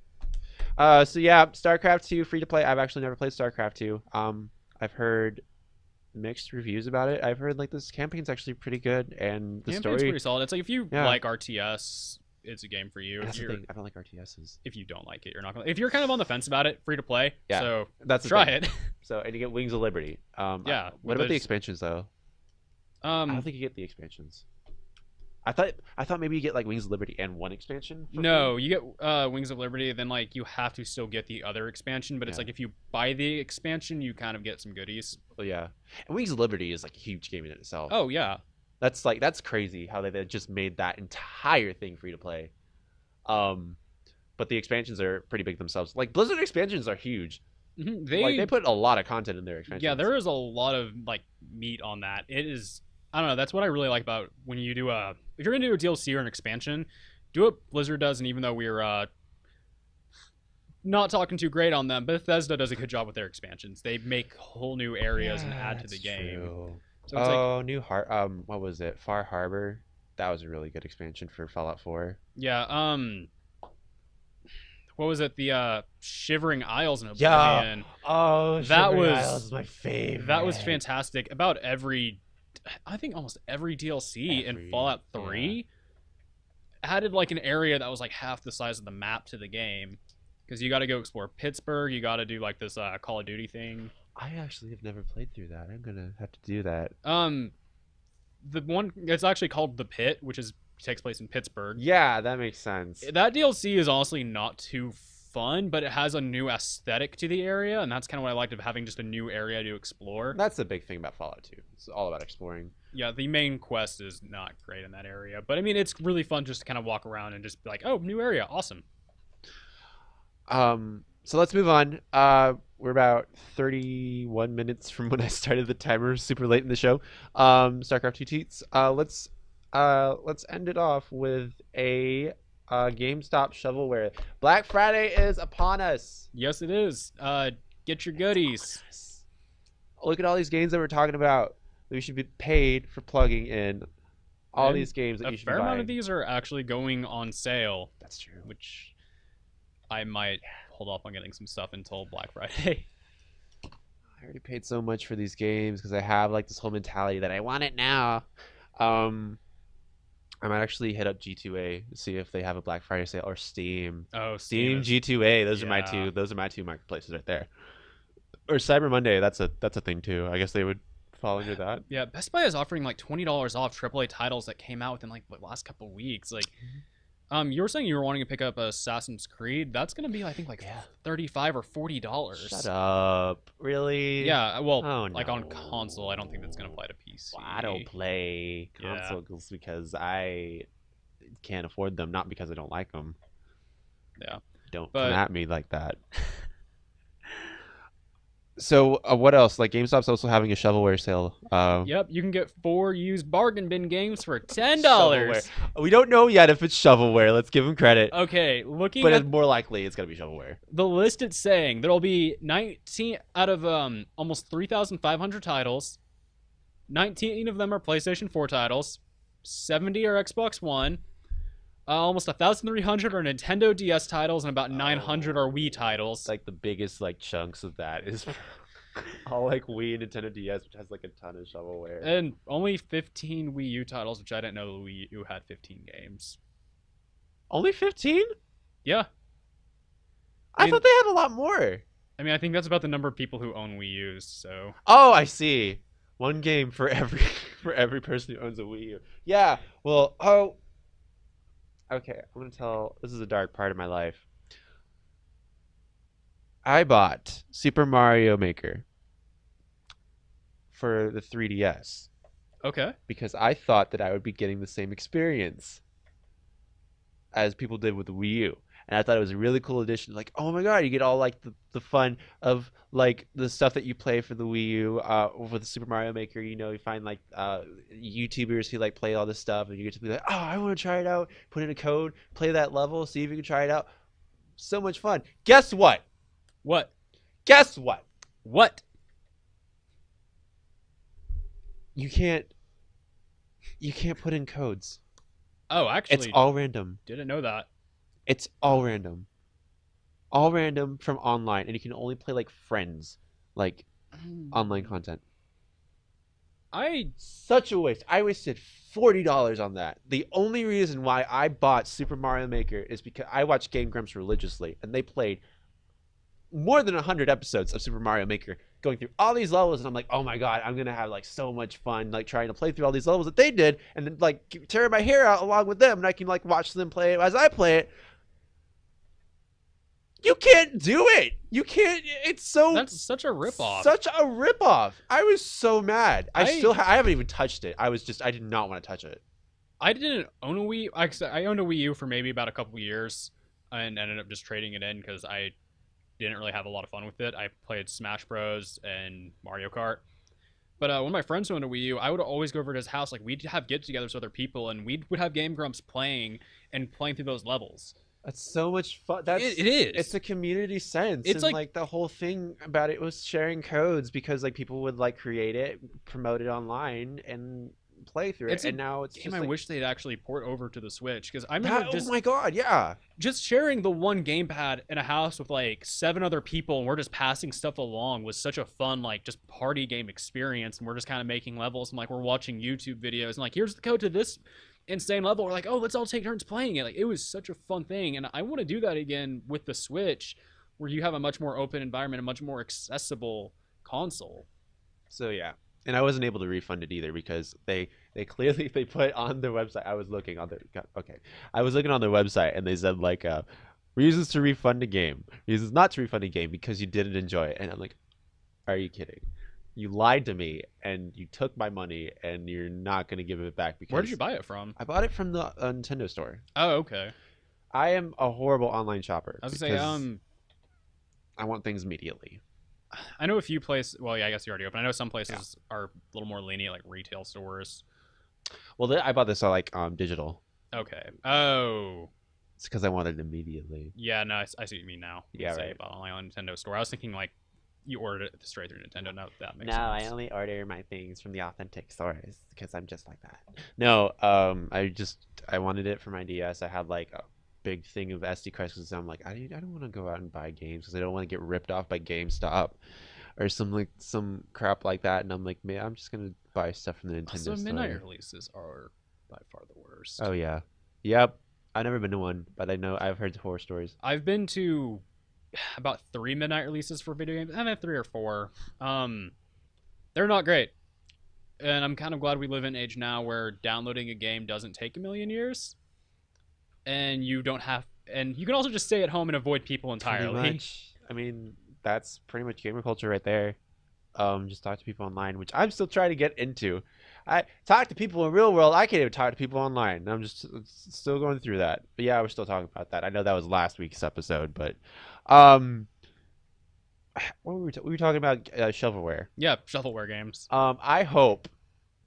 So yeah, StarCraft 2 free to play. I've actually never played StarCraft 2. I've heard mixed reviews about it. I've heard like this campaign's actually pretty good and the story's pretty solid. It's like if you like RTS, it's a game for you. That's the thing. I don't like RTSs. If you don't like it, you're not gonna. If you're kind of on the fence about it, free to play. Yeah, so that's try it. So and you get Wings of Liberty. Yeah. What about the expansions though? I don't think you get the expansions. I thought maybe you get like Wings of Liberty and one expansion. No, you get Wings of Liberty, then like you have to still get the other expansion. But it's like if you buy the expansion, you kind of get some goodies. Well, yeah, and Wings of Liberty is like a huge game in itself. Oh yeah, that's crazy how they just made that entire thing free to play. But the expansions are pretty big themselves. Like Blizzard expansions are huge. Mm-hmm. They put a lot of content in their expansions. Yeah, there is a lot of like meat on that. It is. I don't know. That's what I really like about when you do if you're gonna do a DLC or an expansion, do what Blizzard does. And even though we're not talking too great on them, Bethesda does a good job with their expansions. They make whole new areas and add to the game. True. So it's New Heart. What was it? Far Harbor. That was a really good expansion for Fallout 4. Yeah. What was it? The Shivering Isles in Oblivion. Yeah. Oh, that Shivering was Isles is my favorite. That was fantastic. I think almost every DLC in Fallout 3 added like an area that was like half the size of the map to the game. Because you got to go explore Pittsburgh. You got to do like this Call of Duty thing. I actually have never played through that. I'm going to have to do that. The one, it's actually called The Pit, which takes place in Pittsburgh. Yeah, that makes sense. That DLC is honestly not too fun, but it has a new aesthetic to the area, and that's kind of what I liked of having just a new area to explore. That's the big thing about Fallout 2. It's all about exploring. Yeah, the main quest is not great in that area, but I mean, it's really fun just to kind of walk around and just be like, oh, new area, awesome. So let's move on. We're about 31 minutes from when I started the timer, super late in the show. StarCraft 2 teats. Let's end it off with a GameStop shovelware. Black Friday is upon us. Yes, it is. Get your goodies. Look at all these games that we're talking about that we should be paid for plugging in. All these games that you should be buying. A fair amount of these are actually going on sale. That's true. Which I might hold off on getting some stuff until Black Friday. I already paid so much for these games because I have like this whole mentality that I want it now. Um, I might actually hit up G2A to see if they have a Black Friday sale or Steam. Oh, Steam, is, G2A. Those are my yeah. two. Those are my two marketplaces right there. Or Cyber Monday. That's a thing too. I guess they would fall under that. Yeah, Best Buy is offering like $20 off AAA titles that came out within like the last couple of weeks. Like, you were saying you were wanting to pick up Assassin's Creed. That's gonna be, I think, like $35 or $40. Shut up. Really? Yeah. Well, Oh, like no. on console, I don't think that's gonna apply to PC. Well, I don't play consoles because I can't afford them, not because I don't like them. Yeah. Don't come at me like that. So what else? Like GameStop's also having a shovelware sale. Yep, you can get 4 used bargain bin games for $10. We don't know yet if it's shovelware. Let's give them credit. Okay, but it's more likely it's gonna be shovelware. The list, it's saying there'll be 19 out of almost 3,500 titles. 19 of them are PlayStation 4 titles. 70 are Xbox One. Almost 1,300 are Nintendo DS titles, and about 900 are Wii titles. Like the biggest like chunks of that is all like Wii and Nintendo DS, which has like a ton of shovelware. And only 15 Wii U titles, which I didn't know the Wii U had 15 games. Only 15? Yeah. I thought they had a lot more. I mean, I think that's about the number of people who own Wii U's, so. Oh, I see. One game for every person who owns a Wii U. Yeah. Well, okay, I'm going to tell, this is a dark part of my life. I bought Super Mario Maker for the 3DS. Okay. Because I thought that I would be getting the same experience as people did with the Wii U. And I thought it was a really cool addition. Like, oh my god, you get all like the fun of like the stuff that you play for the Wii U with the Super Mario Maker. You know, you find like YouTubers who like play all this stuff, and you get to be like, oh, I want to try it out. Put in a code, play that level, see if you can try it out. So much fun. Guess what? What? Guess what? What? You can't put in codes. Oh, actually, it's all random. Didn't know that. It's all random. All random from online, and you can only play like friends, like online content. Such a waste. I wasted $40 on that. The only reason why I bought Super Mario Maker is because I watched Game Grumps religiously, and they played more than 100 episodes of Super Mario Maker, going through all these levels, and I'm like, oh my god, I'm gonna have like so much fun like trying to play through all these levels that they did, and then like tearing my hair out along with them, and I can like watch them play it as I play it. You can't do it. You can't. It's so. That's such a ripoff. Such a ripoff. I was so mad. I haven't even touched it. I did not want to touch it. I didn't own a Wii. I owned a Wii U for maybe about a couple years, and ended up just trading it in because I didn't really have a lot of fun with it. I played Smash Bros. And Mario Kart. But when my friends owned a Wii U, I would always go over to his house. Like, we'd have get-togethers with other people, and we would have Game Grumps playing through those levels. That's so much fun. It is. It's a community sense. It's and like the whole thing about it was sharing codes because like people would like create it, promote it online, and play through it. And now it's game just I wish they'd actually port over to the Switch, because I remember oh my god, yeah, just sharing the one gamepad in a house with like 7 other people, and we're just passing stuff along was such a fun like just party game experience. And we're just kind of making levels, and like we're watching YouTube videos, and like here's the code to this insane level. We're like, oh, let's all take turns playing it. Like, it was such a fun thing, and I want to do that again with the Switch, where you have a much more open environment, a much more accessible console. So yeah, and I wasn't able to refund it either because they clearly put on their website. I was looking on their website, and they said like reasons to refund a game, reasons not to refund a game because you didn't enjoy it. And I'm like, are you kidding? You lied to me, and you took my money, and you're not going to give it back. Because where did you buy it from? I bought it from the Nintendo store. Oh, okay. I am a horrible online shopper. I was going to say, I want things immediately. I know a few places. Well, yeah, I guess you already open. I know some places are a little more lenient, like retail stores. Well, I bought this on like digital. Okay. Oh. It's because I wanted it immediately. Yeah, no, I see what you mean now. Yeah, right. About online on Nintendo store. I was thinking like you ordered it straight through Nintendo. No, that makes sense. No, I only order my things from the authentic stores because I'm just like that. No, I wanted it for my DS. I had like a big thing of SD cards because I'm like, I don't want to go out and buy games because I don't want to get ripped off by GameStop or some crap like that, and I'm like, man, I'm just gonna buy stuff from the Nintendo So store. midnight releases are by far the worst. Oh yeah, yep. I've never been to one, but I've heard horror stories. I've been to about 3 midnight releases for video games. I've had 3 or 4. They're not great, and I'm kind of glad we live in an age now where downloading a game doesn't take a million years, and you don't have, and you can also just stay at home and avoid people entirely. Pretty much. I mean, that's pretty much gamer culture right there. Just talk to people online, which I'm still trying to get into. I talk to people in real world. I can't even talk to people online. I'm just still going through that. But yeah, we're still talking about that. I know that was last week's episode, but what were we talking about? Shovelware. Yeah, shovelware games. I hope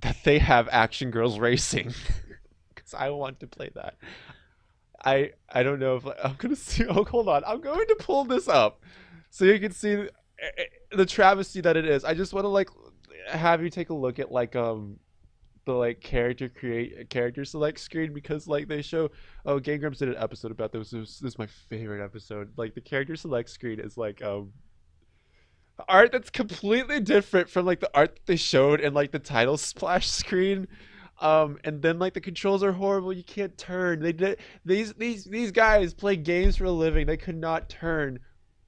that they have Action Girls Racing because I want to play that. I don't know if I'm gonna see. Oh, hold on. I'm going to pull this up so you can see the travesty that it is. I just want to like have you take a look at like the like character select screen because like they show Game Grumps did an episode about this. This is my favorite episode. Like the character select screen is like art that's completely different from like the art that they showed in like the title splash screen. And then like the controls are horrible. You can't turn. They did these guys play games for a living. They could not turn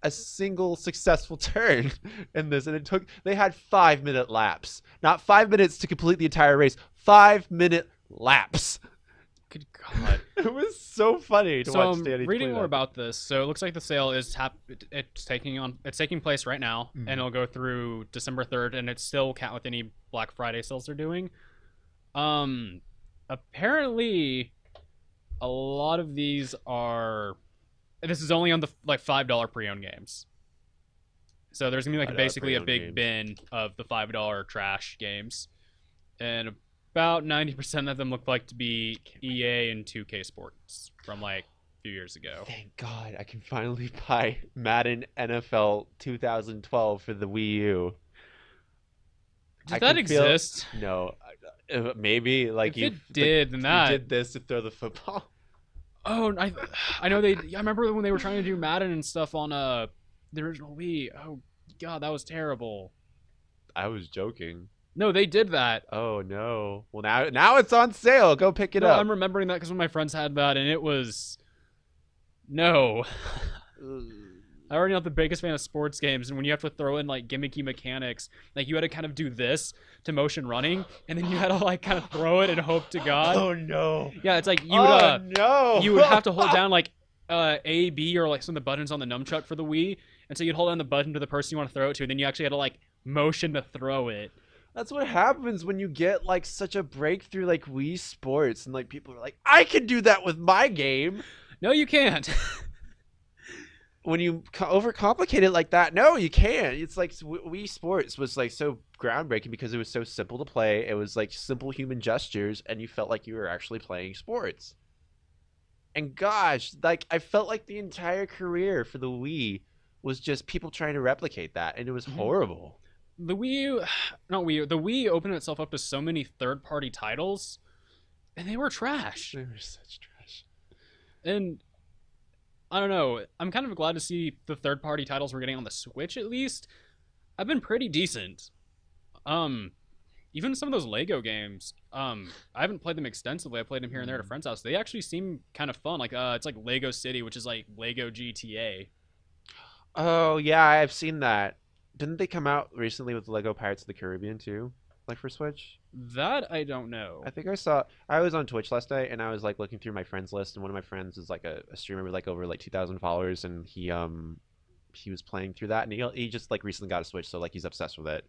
a single successful turn in this, and they had 5-minute laps, not 5 minutes to complete the entire race. 5-minute laps. Good God. It was so funny to watch Danny reading play more that. about this. So it looks like the sale is it's taking place right now, and it'll go through December 3rd, and it's still count with any Black Friday sales they're doing. Apparently a lot of these are, this is only on the like $5 pre-owned games. So there's gonna be like basically a big bin of the $5 trash games, and about 90% of them look like to be EA and 2K Sports from like a few years ago. Thank God I can finally buy Madden NFL 2012 for the Wii U. Does that exist? No, maybe like if it did, then that you did this to throw the football. Oh, I know they. I remember when they were trying to do Madden and stuff on the original Wii. Oh God, that was terrible. I was joking. No, they did that. Oh no. Well now it's on sale. Go pick it up. I'm remembering that because one of my friends had that, and it was no. I already not the biggest fan of sports games, and when you have to throw in like gimmicky mechanics, like you had to kind of do this to motion running, and then you had to like kind of throw it and hope to God. Oh no. Yeah, it's like you would have to hold down like A, B, or like some of the buttons on the nunchuck for the Wii, and so you'd hold down the button to the person you want to throw it to, and then you actually had to like motion to throw it. That's what happens when you get like such a breakthrough like Wii Sports, and like people are like, I can do that with my game. No, you can't. When you overcomplicate it like that, no, you can't. It's like Wii Sports was like so groundbreaking because it was so simple to play. It was like simple human gestures, and you felt like you were actually playing sports. And gosh, like I felt like the entire career for the Wii was just people trying to replicate that, and it was horrible. The Wii opened itself up to so many third-party titles, and they were trash. They were such trash. And I don't know. I'm kind of glad to see the third-party titles we're getting on the Switch at least. I've been pretty decent. Even some of those Lego games. I haven't played them extensively. I played them here and there at a friend's house. They actually seem kind of fun. Like it's like Lego City, which is like Lego GTA. Oh yeah, I've seen that. Didn't they come out recently with Lego Pirates of the Caribbean too? Like for Switch? That I don't know. I think I was on Twitch last night, and I was like looking through my friends list, and one of my friends is like a streamer with like over like 2,000 followers, and he was playing through that, and he just like recently got a Switch, so like he's obsessed with it.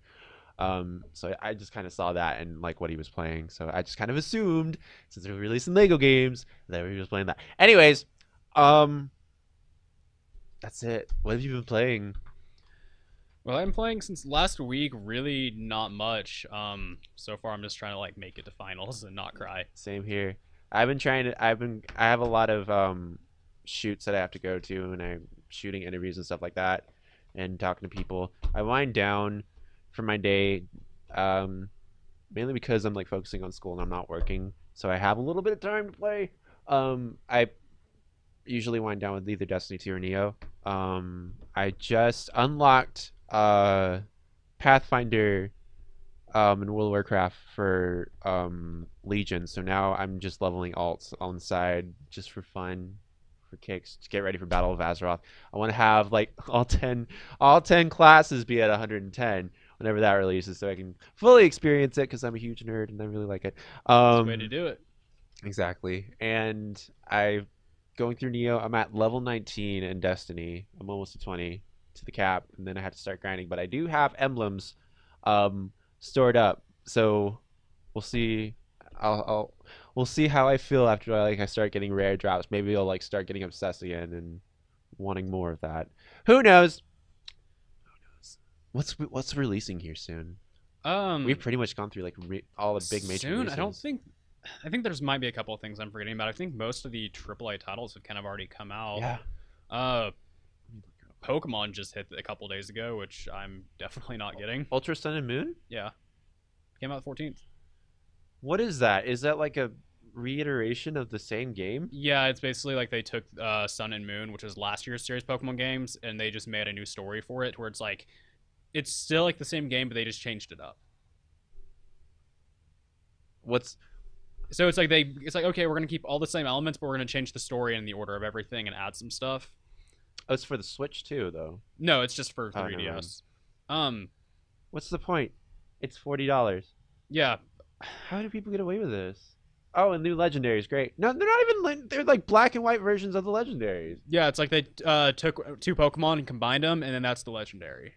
So I just kind of saw that and like what he was playing, so I just kind of assumed since they were releasing Lego games that he was playing that. Anyways, that's it. What have you been playing? Well, I'm playing since last week, really not much. So far I'm just trying to like make it to finals and not cry. Same here. I have a lot of shoots that I have to go to, and I'm shooting interviews and stuff like that and talking to people. I wind down for my day mainly because I'm like focusing on school and I'm not working, so I have a little bit of time to play. I usually wind down with either Destiny 2 or Neo. I just unlocked Pathfinder in World of Warcraft for Legion. So now I'm just leveling alts on the side just for fun, for kicks, to get ready for Battle of Azeroth. I want to have like all ten classes be at 110 whenever that releases, so I can fully experience it because I'm a huge nerd and I really like it. That's the way to do it. Exactly. And I going through Neo, I'm at level 19 in Destiny. I'm almost to 20 to the cap, and then I have to start grinding. But I do have emblems stored up. So we'll see. We'll see how I feel after I start getting rare drops. Maybe I'll like start getting obsessed again and wanting more of that. Who knows? What's releasing here soon? We've pretty much gone through like all the big major soon. releases. I don't think. I think there's might be a couple of things I'm forgetting about. I think most of the AAA titles have kind of already come out. Yeah. Pokemon just hit a couple days ago, which I'm definitely not getting. Ultra Sun and Moon? Yeah. Came out the 14th. What is that? Is that like a reiteration of the same game? Yeah, it's basically like they took Sun and Moon, which was last year's series Pokemon games, and they just made a new story for it where it's like it's still like the same game, but they just changed it up. So it's like okay, we're gonna keep all the same elements, but we're gonna change the story and the order of everything and add some stuff. Oh, it's for the Switch too, though. No, it's just for Oh, never 3DS. What's the point? It's $40. Yeah. How do people get away with this? Oh, and new legendaries, great. No, they're not even. They're like black and white versions of the legendaries. Yeah, it's like they took two Pokemon and combined them, and then that's the legendary.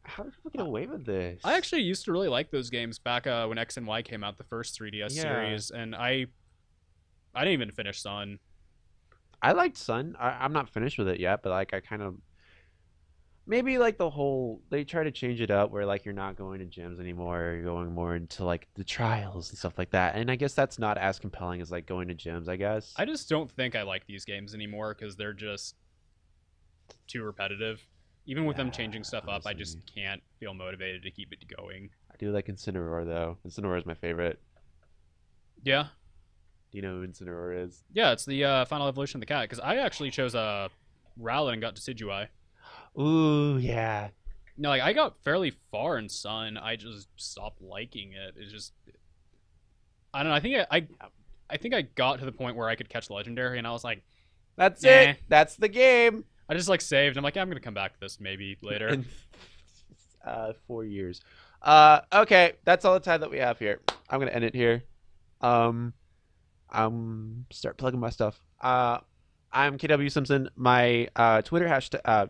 How do people get away with this? I actually used to really like those games back when X and Y came out, the first 3DS series, and I didn't even finish Sun. I liked Sun. I'm not finished with it yet, but like I kind of maybe like they try to change it up where like you're not going to gyms anymore, you're going more into like the trials and stuff like that. And I guess that's not as compelling as like going to gyms, I guess. I just don't think I like these games anymore because they're just too repetitive. Even with them changing stuff up, I just can't feel motivated to keep it going. I do like Incineroar though. Incineroar is my favorite. Yeah. Do you know who Incineroar is? Yeah, it's the final evolution of the cat. Because I actually chose Rowlet and got Decidueye. Ooh, yeah. No, like I got fairly far in Sun. I just stopped liking it. It's just, I don't know. I think I got to the point where I could catch Legendary, and I was like, "That's it. That's the game." I just like saved. I'm like, yeah, I'm gonna come back to this maybe later. In 4 years. Okay, that's all the time that we have here. I'm gonna end it here. Start plugging my stuff. I'm KW Simpson. My Twitter hashtag. I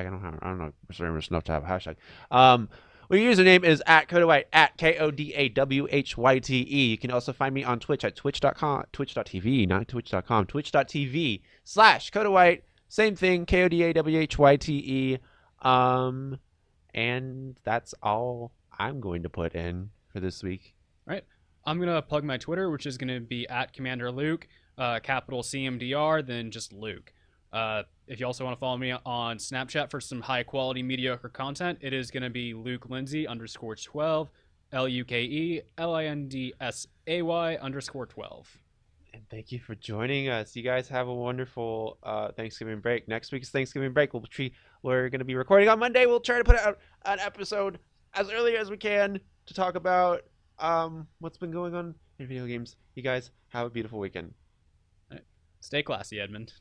don't know. Sorry, I'm just enough to have a hashtag. My username is @Kodawhyte, KODAWHYTE. You can also find me on Twitch at twitch.tv, not twitch.com, twitch.tv/Kodawhyte. Same thing, KODAWHYTE. And that's all I'm going to put in for this week. All right. I'm going to plug my Twitter, which is going to be @CommanderLuke, capital CMDR, then just Luke. If you also want to follow me on Snapchat for some high-quality, mediocre content, it is going to be LukeLindsay_12, LukeLindsay_12. And thank you for joining us. You guys have a wonderful Thanksgiving break. Next week's Thanksgiving break. We're going to be recording on Monday. We'll try to put out an episode as early as we can to talk about what's been going on in video games. You guys have a beautiful weekend. All right. Stay classy, Edmund.